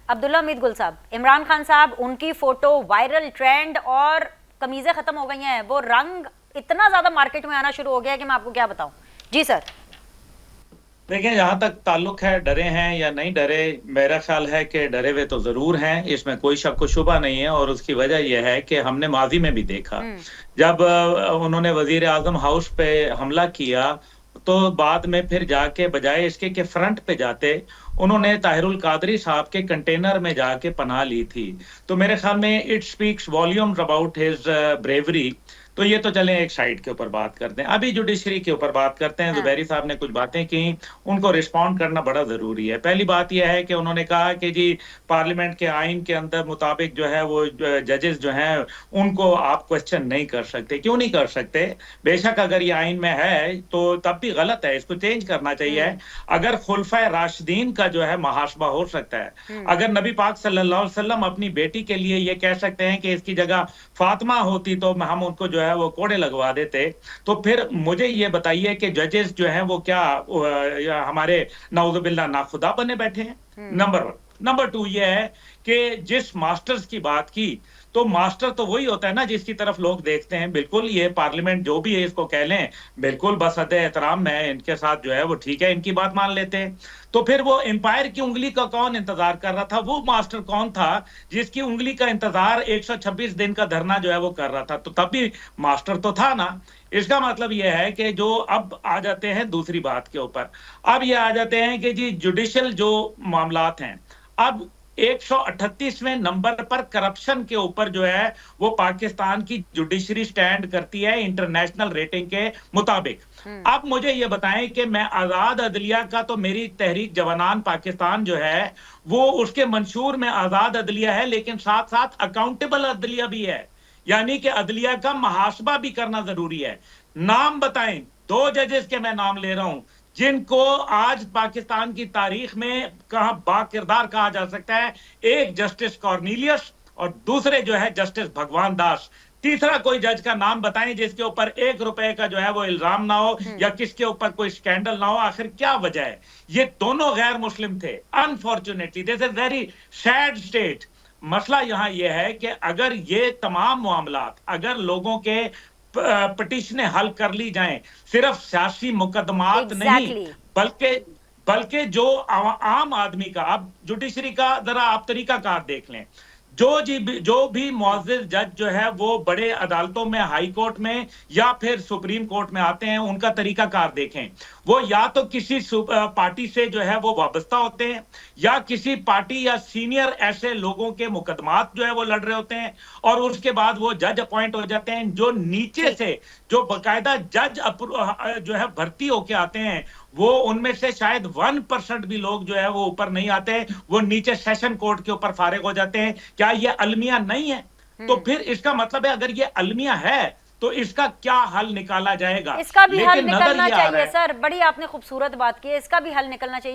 अब्दुल्ला हमीद गुल साहब, इमरान खान साहब, उनकी फोटो वायरल, ट्रेंड और कमीजें खत्म हो गई हैं। वो रंग इतना ज्यादा मार्केट में आना शुरू हो गया है कि मैं आपको क्या बताऊं। जी सर। देखिए, जहां तक ताल्लुक है, डरे हैं या नहीं डरे, मेरा ख्याल है कि डरे हुए तो जरूर हैं, इसमें कोई शक व शुबा नहीं है। और उसकी वजह यह है कि हमने माजी में भी देखा, हम्म। जब उन्होंने वजीर आजम हाउस पे हमला किया, तो बाद में फिर जाके बजाय इसके कि फ्रंट पे जाते, उन्होंने ताहिरुल कादरी साहब के कंटेनर में जाके पनाह ली थी। तो मेरे ख्याल में it speaks volumes about his bravery. तो ये तो चलें, एक साइड के ऊपर बात करते हैं, अभी जुडिशरी के ऊपर बात करते हैं। हाँ। जुबैरी साहब ने कुछ बातें की, उनको रिस्पॉन्ड करना बड़ा जरूरी है। पहली बात यह है कि उन्होंने कहा कि जी, पार्लियामेंट के आइन के अंदर मुताबिक जो है वो जजेस जो हैं उनको आप क्वेश्चन नहीं कर सकते। क्यों नहीं कर सकते? बेशक अगर ये आइन में है तो तब भी गलत है, इसको चेंज करना चाहिए। अगर खुलफा राशिदीन का जो है मुहासबा हो सकता है, अगर नबी पाक सल्लल्लाहु अलैहि वसल्लम अपनी बेटी के लिए ये कह सकते हैं कि इसकी जगह फातिमा होती तो हम उनको जो है वो कोड़े लगवा देते, तो फिर मुझे ये बताइए कि जजेस जो हैं वो क्या हमारे नाउजुबिल्लाह नाखुदा बने बैठे हैं? Number one. नंबर टू ये है कि जिस मास्टर्स की बात की, तो मास्टर तो वही होता है ना जिसकी तरफ लोग देखते हैं। बिल्कुल, ये पार्लियामेंट जो भी है इसको कह लें, बिल्कुल बस अदे एहतराम में इनके साथ जो है वो ठीक है, इनकी बात मान लेते हैं। तो फिर वो एम्पायर की उंगली का कौन इंतजार कर रहा था? वो मास्टर कौन था जिसकी उंगली का इंतजार 126 दिन का धरना जो है वो कर रहा था? तो तब भी मास्टर तो था ना। इसका मतलब यह है कि जो अब आ जाते हैं दूसरी बात के ऊपर, अब ये आ जाते हैं कि जी जुडिशल जो मामलात हैं, अब 138वें नंबर पर करप्शन के ऊपर जो है वो पाकिस्तान की जुडिशरी स्टैंड करती है इंटरनेशनल रेटिंग के मुताबिक। अब मुझे ये बताएं कि मैं आजाद अदलिया का, तो मेरी तहरीक जवानान पाकिस्तान जो है वो उसके मंशूर में आजाद अदलिया है, लेकिन साथ साथ अकाउंटेबल अदलिया भी है, यानी कि अदलिया का मुहासबा भी करना जरूरी है। नाम बताएं, दो जजेस के मैं नाम ले रहा हूं जिनको आज पाकिस्तान की तारीख में कहा बाकिरदार कहा जा सकता है। एक जस्टिस कॉर्नीलियस और दूसरे जो है जस्टिस भगवान दास। तीसरा कोई जज का नाम बताएं जिसके ऊपर 1 रुपए का जो है वो इल्जाम ना हो या किसके ऊपर कोई स्कैंडल ना हो। आखिर क्या वजह है? ये दोनों गैर मुस्लिम थे। Unfortunately this is very sad state. मसला यहां यह है कि अगर ये तमाम मामलात अगर लोगों के पटिशनें हल कर ली जाएं, सिर्फ सियासी मुकदमात नहीं, एग्जैक्टली। बल्कि बल्कि जो आम आदमी का, अब जुडिशरी का जरा आप तरीकाकार देख लें। जो भी मुअज़्ज़िज़ जज जो है वो बड़े अदालतों में, हाई कोर्ट में या फिर सुप्रीम कोर्ट में आते हैं, उनका तरीकाकार देखें। वो या तो किसी पार्टी से जो है वो वाबस्ता होते हैं, या किसी पार्टी या सीनियर ऐसे लोगों के मुकदमात जो है वो लड़ रहे होते हैं, और उसके बाद वो जज अपॉइंट हो जाते हैं। जो नीचे से जो बाकायदा जज जो है भर्ती होके आते हैं, वो उनमें से शायद 1% भी लोग जो है वो ऊपर नहीं आते, वो नीचे सेशन कोर्ट के ऊपर फारिग हो जाते हैं। क्या ये अलमिया नहीं है? तो फिर इसका मतलब है अगर ये अलमिया है तो इसका क्या हल निकाला जाएगा? इसका भी हल लेकिन नजर निकलना ये आ रहा चाहिए है। सर, बड़ी आपने खूबसूरत बात की है, इसका भी हल निकलना चाहिए।